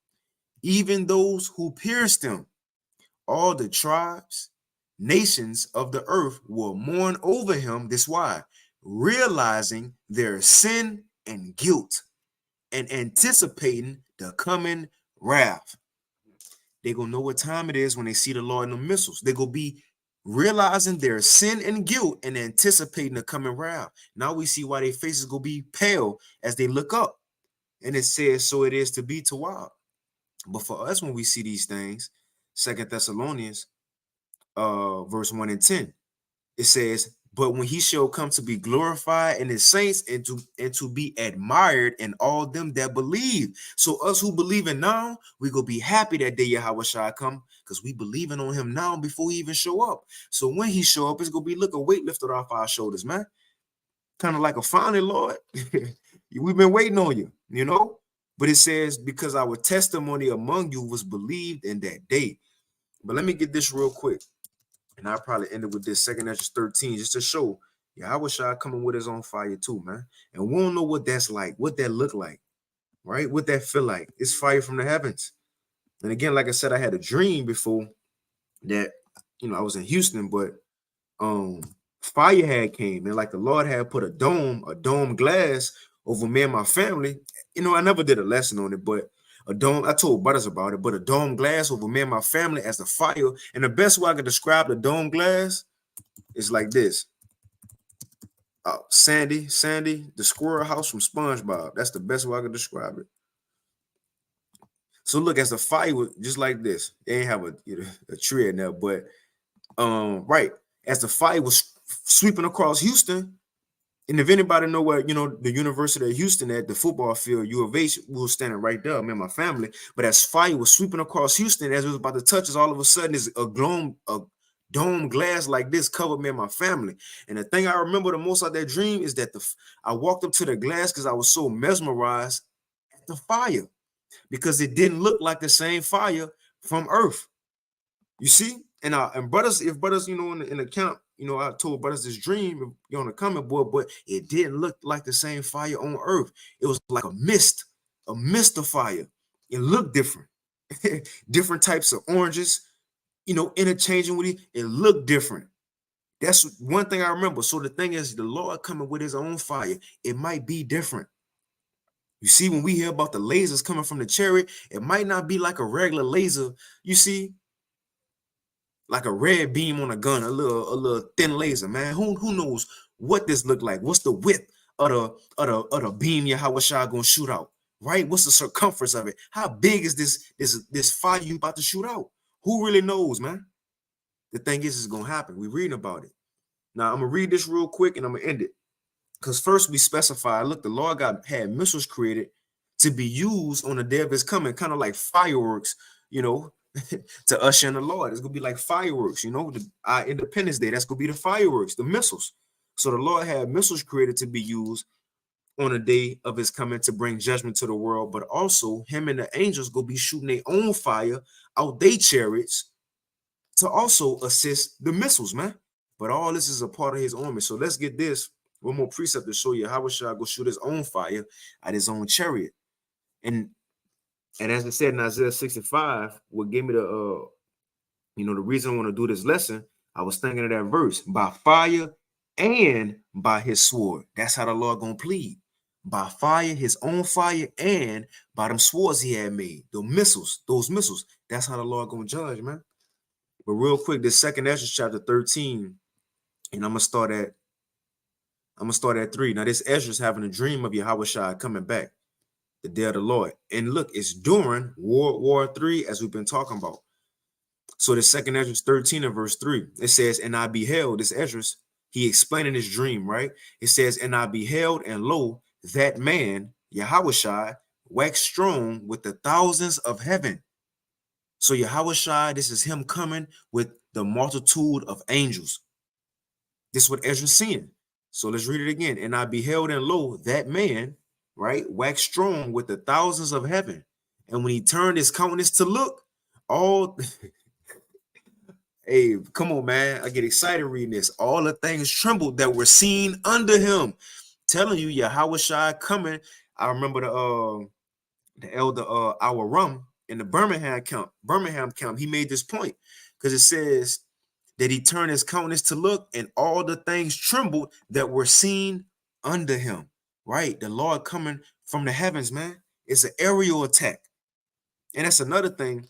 even those who pierced him. All the tribes, nations of the earth will mourn over him. This why? Realizing their sin and guilt and anticipating the coming wrath. They gonna know what time it is when they see the Lord in the missiles. They gonna be realizing their sin and guilt and anticipating the coming wrath. Now we see why their faces gonna be pale as they look up. And it says, so it is to be to wild. But for us, when we see these things, 2 Thessalonians verse 1 and 10, it says, but when he shall come to be glorified in his saints and to be admired in all them that believe. So us who believe in now, we gonna be happy that day Yahweh shall come, because we believing on him now before he even show up. So when he show up, it's gonna be, look, a weight lifted off our shoulders, man. Kind of like a finally, Lord. We've been waiting on you, you know. But it says, because our testimony among you was believed in that day. But let me get this real quick. And I'll probably end it with this 2 Ezra 13, just to show Yahweh Shai coming with his own fire too, man. And we don't know what that's like, what that look like, right? What that feel like. It's fire from the heavens. And again, like I said, I had a dream before that, you know, I was in Houston, but fire had came and like the Lord had put a dome glass over me and my family. You know, I never did a lesson on it, but a dome, I told brothers about it, but a dome glass over me and my family as the fire. And the best way I could describe the dome glass is like this. Sandy, the squirrel house from SpongeBob. That's the best way I could describe it. So look, as the fire was just like this. They ain't have a tree in there, but right, as the fire was sweeping across Houston. And if anybody know where, you know, the University of Houston at the football field, U of H, we were standing right there, me and my family. But as fire was sweeping across Houston, as it was about to touch us, all of a sudden, it's a dome glass like this covered me and my family. And the thing I remember the most of that dream is that I walked up to the glass because I was so mesmerized at the fire, because it didn't look like the same fire from Earth. You see? And brothers, if brothers, you know, in the camp, you know, I told brothers this dream, you're on the comment board, but it didn't look like the same fire on Earth. It was like a mist of fire. It looked different. Different types of oranges, you know, interchanging with it. It looked different. That's one thing I remember. So the thing is, the Lord coming with his own fire, it might be different. You see, when we hear about the lasers coming from the chariot, it might not be like a regular laser. You see, like a red beam on a gun, a little thin laser, man. Who knows what this look like? What's the width of the beam Yahweh Shai gonna shoot out? Right? What's the circumference of it? How big is this fire you about to shoot out? Who really knows, man? The thing is, it's gonna happen. We're reading about it. Now I'm gonna read this real quick and I'm gonna end it. Because first we specify, look, the Lord God had missiles created to be used on the day of his coming, kind of like fireworks, you know, to usher in the Lord. It's gonna be like fireworks, you know, our Independence Day. That's gonna be the fireworks, the missiles. So the Lord had missiles created to be used on the day of his coming to bring judgment to the world, but also him and the angels go be shooting their own fire out their chariots to also assist the missiles, man. But all this is a part of his army. So let's get this one more precept to show you how Shah go shoot his own fire at his own chariot. And as I said in Isaiah 65, what gave me the the reason I want to do this lesson, I was thinking of that verse, by fire and by his sword. That's how the Lord gonna plead. By fire, his own fire, and by them swords he had made, those missiles. That's how the Lord gonna judge, man. But real quick, this second Ezra chapter 13, and I'm gonna start at 3. Now, this Ezra's having a dream of Yahushua coming back, the day of the Lord. And look, it's during World War III, as we've been talking about. So the second Ezra 13 and verse 3, it says, and I beheld, this Ezra's, he explaining his dream, right? It says, and I beheld, and lo, that man, Yahushua, waxed strong with the thousands of heaven. So Yahushua, this is him coming with the multitude of angels. This is what Ezra's seeing. So let's read it again. And I beheld, and lo, that man, right, waxed strong with the thousands of heaven. And when he turned his countenance to look, all hey, come on, man. I get excited reading this. All the things trembled that were seen under him. Telling you, Yahushua coming. I remember the elder our rum in the Birmingham camp, he made this point because it says that he turned his countenance to look, and all the things trembled that were seen under him. Right, the Lord coming from the heavens, man. It's an aerial attack, and that's another thing.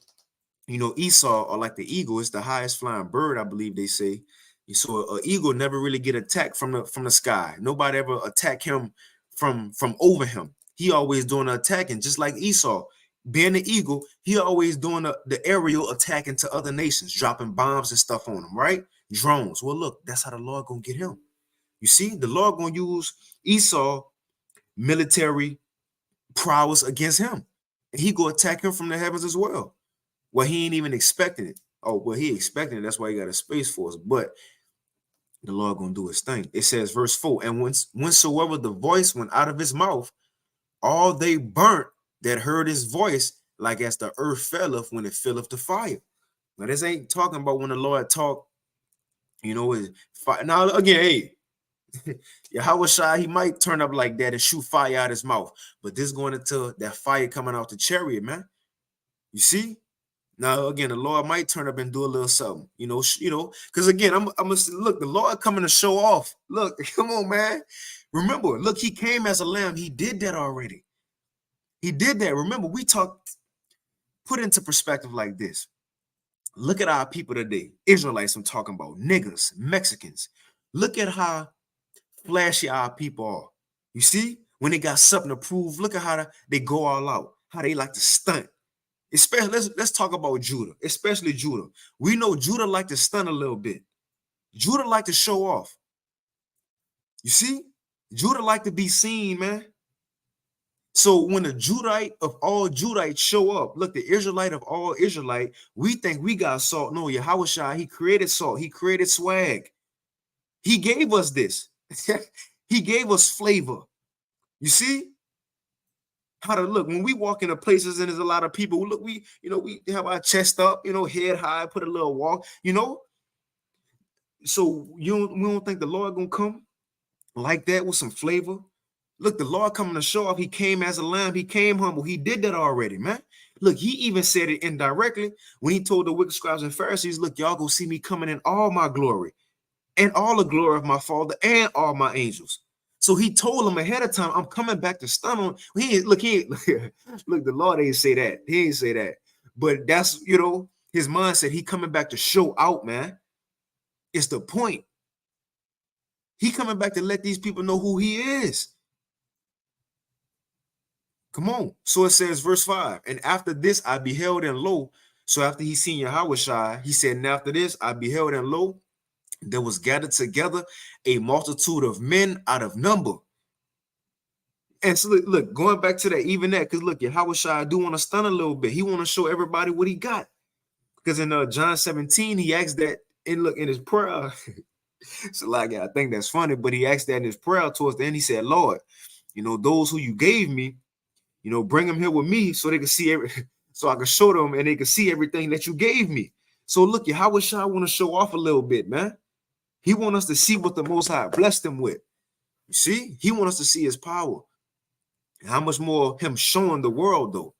Esau, or like the eagle, is the highest flying bird, I believe they say. So an eagle never really get attacked from the sky. Nobody ever attack him from over him. He always doing the attacking, just like Esau. Being the eagle, he always doing the aerial attacking to other nations, dropping bombs and stuff on them, right? Drones. Well, look, that's how the Lord gonna get him. You see, the Lord gonna use Esau military prowess against him. And he go attack him from the heavens as well. Well, he ain't even expecting it. Oh, well, he expecting it. That's why he got a Space Force. But the Lord gonna do his thing. It says, verse 4, and whensoever the voice went out of his mouth, all they burnt that heard his voice, like as the earth felleth when it filleth the fire. Now, this ain't talking about when the Lord talk, is fire. Now, again, hey, Yahushua, he might turn up like that and shoot fire out his mouth. But this going into that fire coming out the chariot, man. You see? Now, again, the Lord might turn up and do a little something, because again, I'm gonna look, the Lord coming to show off. Look, come on, man. Remember, look, he came as a lamb. He did that already. He did that. Remember, put into perspective like this. Look at our people today, Israelites, I'm talking about, niggas, Mexicans. Look at how flashy our people are. You see, when they got something to prove, look at how they go all out, how they like to stunt. Especially, let's talk about Judah, especially Judah. We know Judah like to stunt a little bit. Judah like to show off. You see, Judah like to be seen, man. So when the Judite of all Judites show up, look, the Israelite of all Israelite, we think we got salt. No, Yahushua, he created salt. He created swag. He gave us this. He gave us flavor. You see? How to look when we walk into places and there's a lot of people. Look, we have our chest up, head high, put a little walk, So we don't think the Lord gonna come like that with some flavor? Look, the Lord coming to show off. He came as a lamb. He came humble. He did that already, man. Look, he even said it indirectly when he told the wicked scribes and Pharisees, look, y'all go see me coming in all my glory and all the glory of my Father and all my angels. So he told them ahead of time, I'm coming back to stun on. Look, the Lord ain't say that. He ain't say that. But that's, his mindset. He coming back to show out, man. It's the point. He coming back to let these people know who he is. Come on. So it says, verse 5, and after this I beheld, and lo, so after he seen Yahushua, he said, and after this I beheld, and lo, there was gathered together a multitude of men out of number. And so look, going back to that, even that, because look, Yahushua do want to stun a little bit. He want to show everybody what he got. Because in John 17, he asked that, and look, in his prayer, so like, I think that's funny, but he asked that in his prayer towards the end. He said, Lord, those who you gave me, bring them here with me so they can see so I can show them and they can see everything that you gave me. So look, Yahweh Shai want to show off a little bit, man. He want us to see what the Most High blessed him with. You see, he want us to see his power. And how much more him showing the world, though.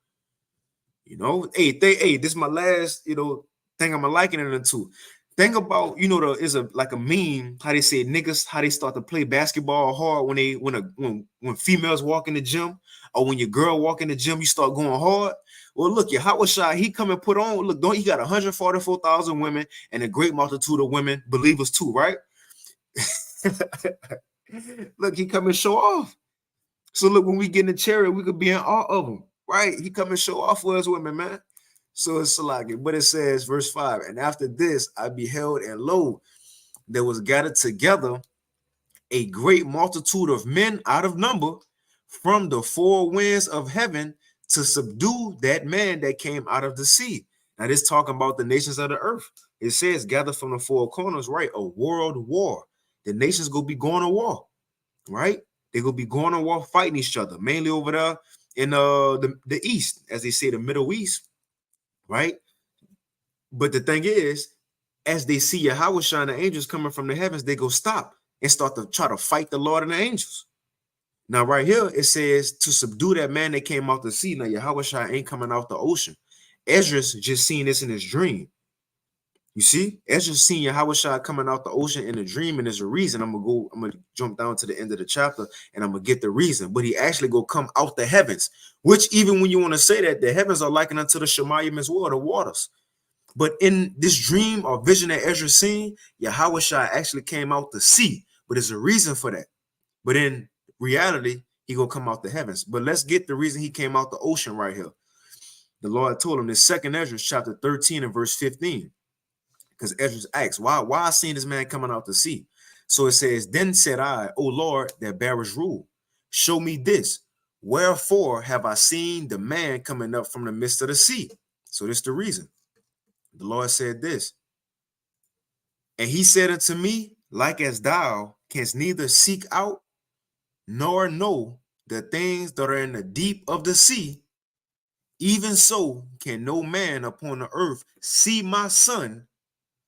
Hey, this is my last, thing I'm likening it to. Think about, is like a meme, how they say niggas, how they start to play basketball hard when females walk in the gym, or when your girl walk in the gym, you start going hard. Well, look, Yahweh Shai, he come and put on, look, he got 144,000 women and a great multitude of women, believers too, right? Look, he come and show off. So look, when we get in the chariot, we could be in awe of him, right? He come and show off for us women, man. So it's Salaki. But it says, verse 5, and after this I beheld, and lo, there was gathered together a great multitude of men out of number from the four winds of heaven to subdue that man that came out of the sea. Now, this talking about the nations of the earth. It says, gathered from the four corners, right? A world war. The nations go be going to war, right? They're going to be going to war, fighting each other, mainly over there in the East, as they say, the Middle East, right? But the thing is, as they see Yahweh Shai, the angels coming from the heavens, they go stop and start to try to fight the Lord and the angels. Now, right here, it says to subdue that man that came out the sea. Now, Yahweh Shai ain't coming out the ocean. Ezra's just seen this in his dream. You see, Ezra's seen Yahweh Shai coming out the ocean in a dream, and there's a reason. I'm gonna jump down to the end of the chapter and I'm gonna get the reason. But he actually go come out the heavens, which even when you want to say that, the heavens are likened unto the Shemayim as well, the waters. But in this dream or vision that Ezra seen, Yahweh Shai actually came out the sea. But there's a reason for that. But in reality, he gonna come out the heavens. But let's get the reason he came out the ocean right here. The Lord told him this, 2nd Ezra chapter 13 and verse 15. Because Ezra asks, why I seen this man coming out the sea? So it says, then said I, O Lord, that bearest rule, show me this. Wherefore have I seen the man coming up from the midst of the sea? So this is the reason. The Lord said this. And he said unto me, like as thou canst neither seek out nor know the things that are in the deep of the sea, even so can no man upon the earth see my son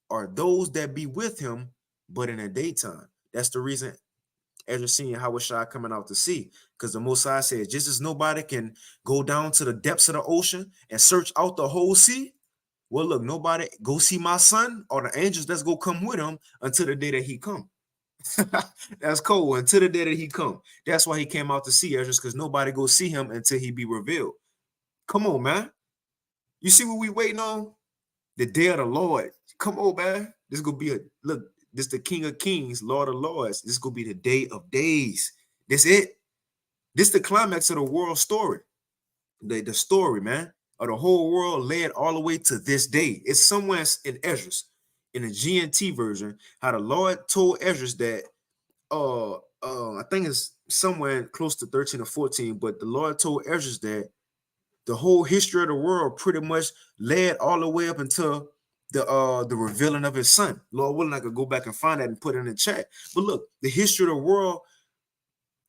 or those that be with him, but in the daytime. That's the reason Ezra seeing Yahweh Shai coming out to sea, because the Most High said, just as nobody can go down to the depths of the ocean and search out the whole sea, well, look, nobody go see my son or the angels that's go come with him until the day that he come. That's cool. Until the day that he come. That's why he came out to sea, Ezra, because nobody go see him until he be revealed. Come on, man. You see what we waiting on? The day of the Lord. Come on, man. This is gonna be this the King of Kings, Lord of Lords. This is gonna be the day of days. This it. This the climax of the world story. The story, man, of the whole world led all the way to this day. It's somewhere in Ezra's, in the GNT version, how the Lord told Ezra's that I think it's somewhere close to 13 or 14, but the Lord told Ezra's that the whole history of the world pretty much led all the way up until the revealing of his son. Lord willing, I could go back and find that and put it in the chat. But look, the history of the world,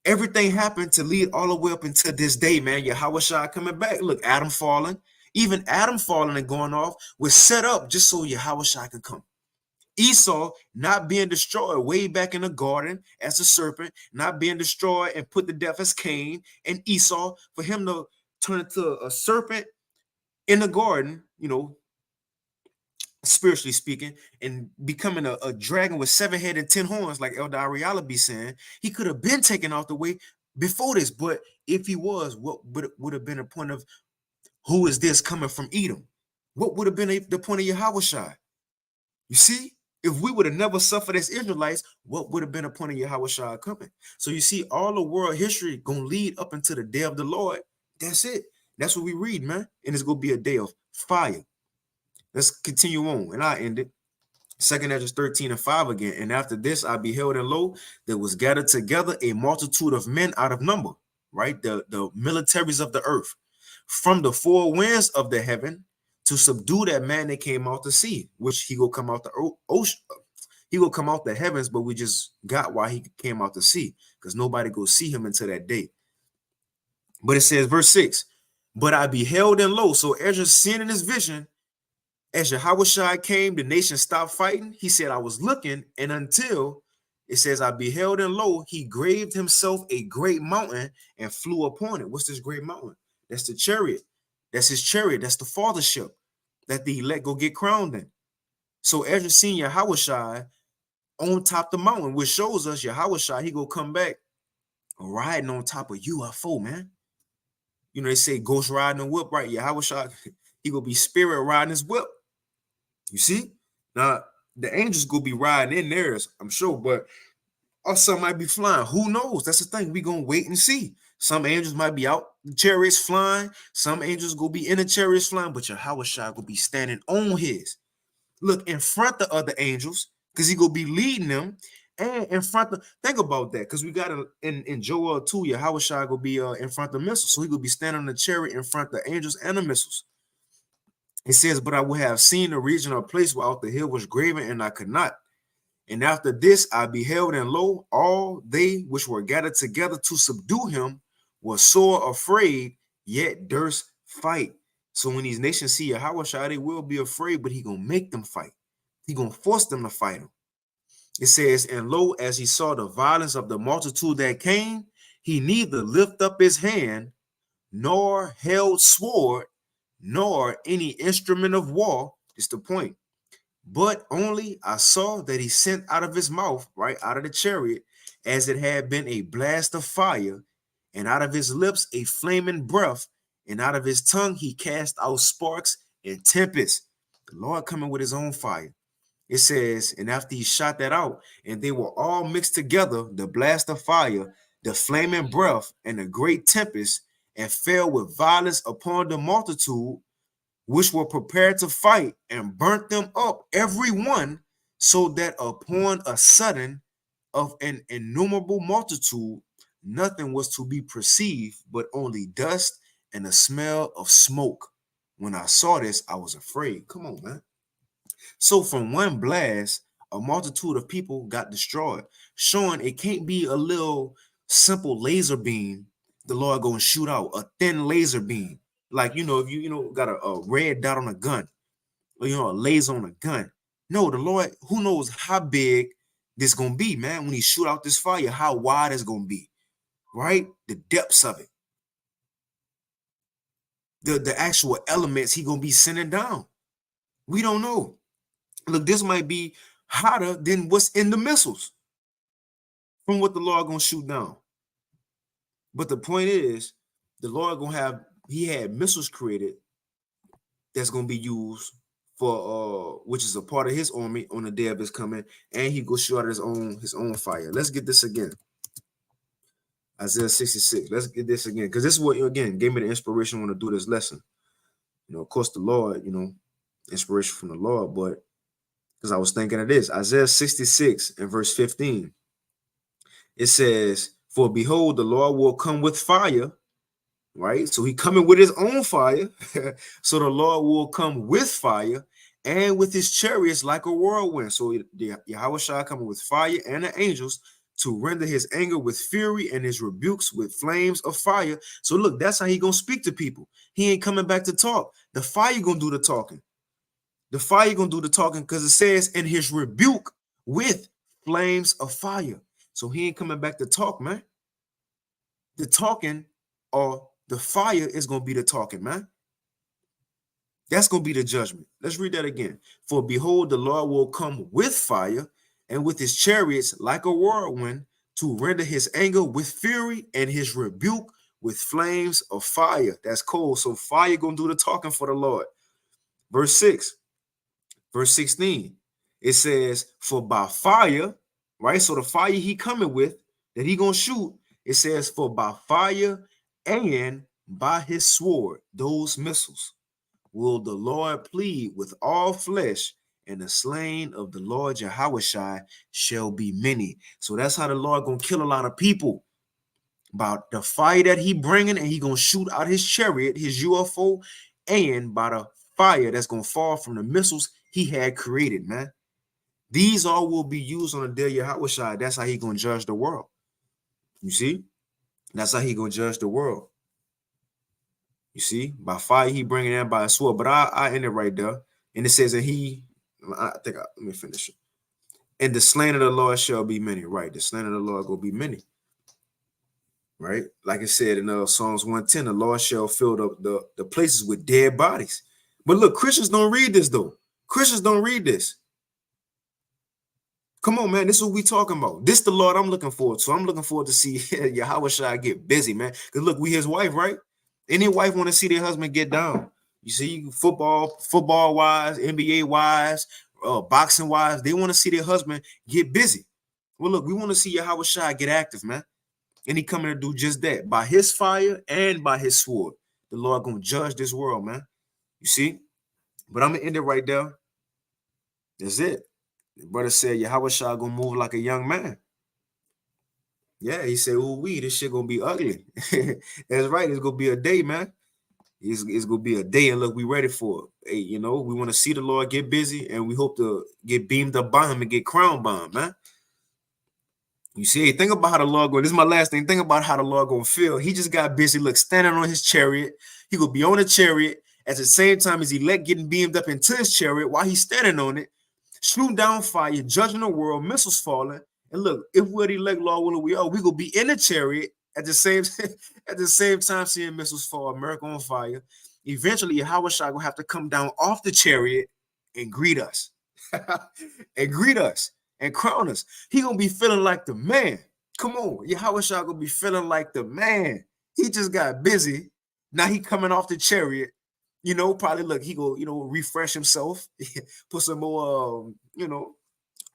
everything happened to lead all the way up until this day, man. Yahweh Shai coming back. Look, Adam falling, even Adam falling and going off was set up just so Yahweh Shai could come. Esau not being destroyed way back in the garden as a serpent, not being destroyed and put to death as Cain, and Esau, for him to turn into a serpent in the garden, spiritually speaking, and becoming a dragon with 7 heads and 10 horns, like Elder Ariala be saying, he could have been taken out the way before this. But if he was, what would have been a point of who is this coming from Edom? What would have been the point of Yahweh Shai? You see, if we would have never suffered as Israelites, what would have been a point of Yahweh Shai coming? So you see, all the world history gonna lead up into the day of the Lord. That's it. That's what we read, man. And it's gonna be a day of fire. Let's continue on, and I end it. 2nd Ezra 13 and 5 again. And after this, I beheld, and lo, there was gathered together a multitude of men out of number, right? The militaries of the earth, from the four winds of the heaven, to subdue that man that came out the sea, which he will come out the ocean. He will come out the heavens, but we just got why he came out the sea, because nobody go see him until that day. But it says, verse 6, but I beheld and lo. So Ezra seeing in his vision, as Yahushua came, the nation stopped fighting. He said, I was looking, and until it says, I beheld and lo, he graved himself a great mountain and flew upon it. What's this great mountain? That's the chariot. That's his chariot. That's the fathership that the elect go get crowned in. So Ezra seen Yahushua on top of the mountain, which shows us Yahushua, he go come back riding on top of UFO, man. You know, they say ghost riding a whip, right? Yahushua, he gonna be spirit riding his whip. You see? Now, the angels gonna be riding in theirs, I'm sure, but or some might be flying. Who knows? That's the thing. We gonna wait and see. Some angels might be out the chariots flying. Some angels gonna be in the chariots flying, but Yahushua gonna be standing on his. Look in front of other angels, because he gonna be leading them, and in front of, think about that, because we got in Joel 2, Yahushua gonna be in front of missiles, so he gonna be standing on the chariot in front of the angels and the missiles. It says, but I would have seen a region or place whereout the hill was graven, and I could not. And after this I beheld, and lo, all they which were gathered together to subdue him were sore afraid, yet durst fight. So when these nations see Yahushua, they will be afraid, but he gonna make them fight. He gonna force them to fight him. It says, and lo, as he saw the violence of the multitude that came, he neither lift up his hand, nor held sword, nor any instrument of war. It's the point. But only I saw that he sent out of his mouth, right out of the chariot, as it had been a blast of fire, and out of his lips a flaming breath, and out of his tongue he cast out sparks and tempests. The Lord coming with his own fire. It says, and after he shot that out, and they were all mixed together, the blast of fire, the flaming breath, and the great tempest, and fell with violence upon the multitude, which were prepared to fight, and burnt them up every one, so that upon a sudden of an innumerable multitude, nothing was to be perceived but only dust and the smell of smoke. When I saw this, I was afraid. Come on, man. So from one blast, a multitude of people got destroyed, showing it can't be a little simple laser beam the Lord gonna shoot out, a thin laser beam. Like, if you got a red dot on a gun, or, a laser on a gun. No, the Lord, who knows how big this gonna be, man, when he shoot out this fire, how wide it's gonna be, right? The depths of it. The actual elements he gonna be sending down. We don't know. Look, this might be hotter than what's in the missiles from what the Lord gonna shoot down. But the point is, the Lord gonna have, he had missiles created that's gonna be used for which is a part of his army on the day of his coming, and he go shoot out his own fire. Let's get this again. Isaiah 66. Let's get this again, because this is what again gave me the inspiration when to do this lesson. Of course, the Lord, inspiration from the Lord, but because I was thinking of this, Isaiah 66 and verse 15. It says, for behold, the Lord will come with fire, right? So he coming with his own fire. So the Lord will come with fire and with his chariots like a whirlwind. So Yahushua coming with fire and the angels to render his anger with fury and his rebukes with flames of fire. So look, that's how he gonna speak to people. He ain't coming back to talk. The fire gonna do the talking. The fire gonna do the talking, because it says in his rebuke with flames of fire. So he ain't coming back to talk, man. The talking, or the fire, is gonna be the talking, man. That's gonna be the judgment. Let's read that again. For behold, the Lord will come with fire and with his chariots like a whirlwind, to render his anger with fury and his rebuke with flames of fire. That's cold. So fire gonna do the talking for the Lord. Verse 6. Verse 16, it says, for by fire, right? So the fire he coming with, that he gonna shoot, it says, for by fire and by his sword, those missiles, will the Lord plead with all flesh, and the slain of the Lord Yahushua shall be many. So that's how the Lord gonna kill a lot of people. About the fire that he bringing, and he gonna shoot out his chariot, his UFO, and by the fire that's gonna fall from the missiles he had created, man. These all will be used on the day of Yahushua. That's how he gonna judge the world. You see? That's how he gonna judge the world. You see, by fire he bringing in by a sword. But I end it right there. And it says that let me finish it. And the slain of the Lord shall be many. Right. The slain of the Lord will be many. Right. Like it said in Psalms 110, the Lord shall fill the places with dead bodies. But look, Christians don't read this though. Christians don't read this. Come on, man. This is what we talking about. This the Lord I'm looking forward to. I'm looking forward to see Yahweh Shai get busy, man. Because look, we his wife, right? Any wife want to see their husband get down. You see, football wise, NBA wise, boxing wise, they want to see their husband get busy. Well, look, we want to see Yahweh Shai get active, man. And he coming to do just that. By his fire and by his sword. The Lord gonna judge this world, man. You see? But I'm gonna end it right there. That's it. The brother said Yahweh Shai gonna move like a young man. Yeah, he said, "Ooh, this shit gonna be ugly." That's right. It's gonna be a day, man. It's gonna be a day, and look, we ready for it. Hey, we want to see the Lord get busy, and we hope to get beamed up by him and get crowned by him, man. You see, think about how the Lord going. This is my last thing. Think about how the Lord gonna feel. He just got busy, look, standing on his chariot. He gonna be on the chariot at the same time as elect getting beamed up into his chariot while he's standing on it, shooting down fire, judging the world, missiles falling. And look, if we're the elect, Lord willing, we gonna be in the chariot at the same time seeing missiles fall, America on fire. Eventually, Yahweh Shai gonna have to come down off the chariot and greet us. And crown us. He gonna be feeling like the man. Come on, Yahweh Shai gonna be feeling like the man. He just got busy. Now he coming off the chariot. Probably look, he go, refresh himself, put some more,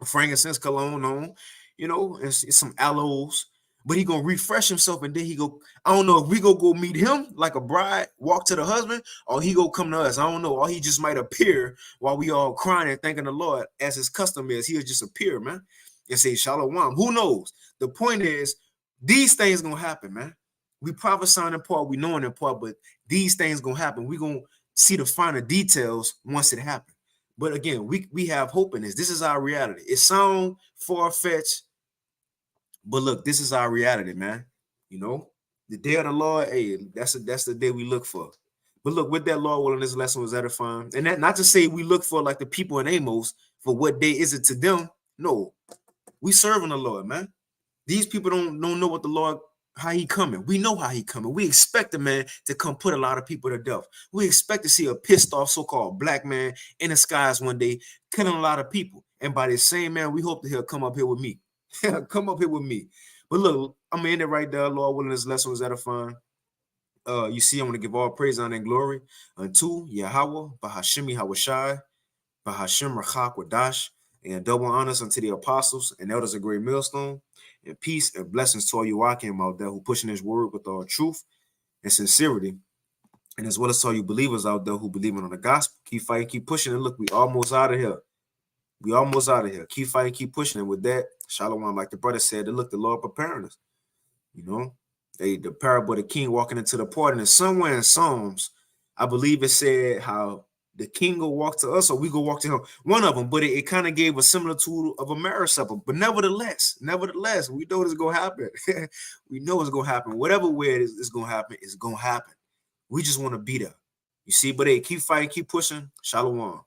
frankincense cologne on, and some aloes. But he gonna refresh himself, and then he go. I don't know if we go meet him like a bride, walk to the husband, or he go come to us. I don't know. Or he just might appear while we all crying and thanking the Lord, as his custom is. He'll just appear, man, and say Shalom. Who knows? The point is, these things gonna happen, man. We prophesying in part, we knowing in part, but these things gonna happen. We gonna see the finer details once it happens. But again, we have hope in this. This is our reality. It sounds far-fetched. But look, this is our reality, man. The day of the Lord, hey, that's the day we look for. But look, with that, Lord willing, this lesson was edifying. And that not to say we look for like the people in Amos, for what day is it to them? No, we serving the Lord, man. These people don't know what the Lord, how he coming. We know how he coming. We expect the man to come put a lot of people to death. We expect to see a pissed off so-called black man in the skies one day, killing a lot of people. And by the same man, we hope that he'll come up here with me. Come up here with me. But look, I'm gonna end it right there. Lord willing, this lesson was edifying. You see, I'm gonna give all praise, honor, and glory unto Yahweh, Bahashim Yahweh Bahashim Rachak Wadash, and double honors unto the apostles and elders of Great Millstone, and peace and blessings to all you walking out there who pushing his word with all truth and sincerity, and as well as to all you believers out there who believing on the gospel. Keep fighting, keep pushing, and look, we almost out of here. Keep fighting, keep pushing. And with that, Shalom, like the brother said, look, the Lord preparing us. The parable of the king walking into the pardon. And somewhere in Psalms, I believe it said how the king will walk to us or we go walk to him. One of them, but it kind of gave a similitude of a marriage supper. But nevertheless, we know it's going to happen. We know it's going to happen. Whatever way it is, it's going to happen, it's going to happen. We just want to be there. You see, but hey, keep fighting, keep pushing. Shalom.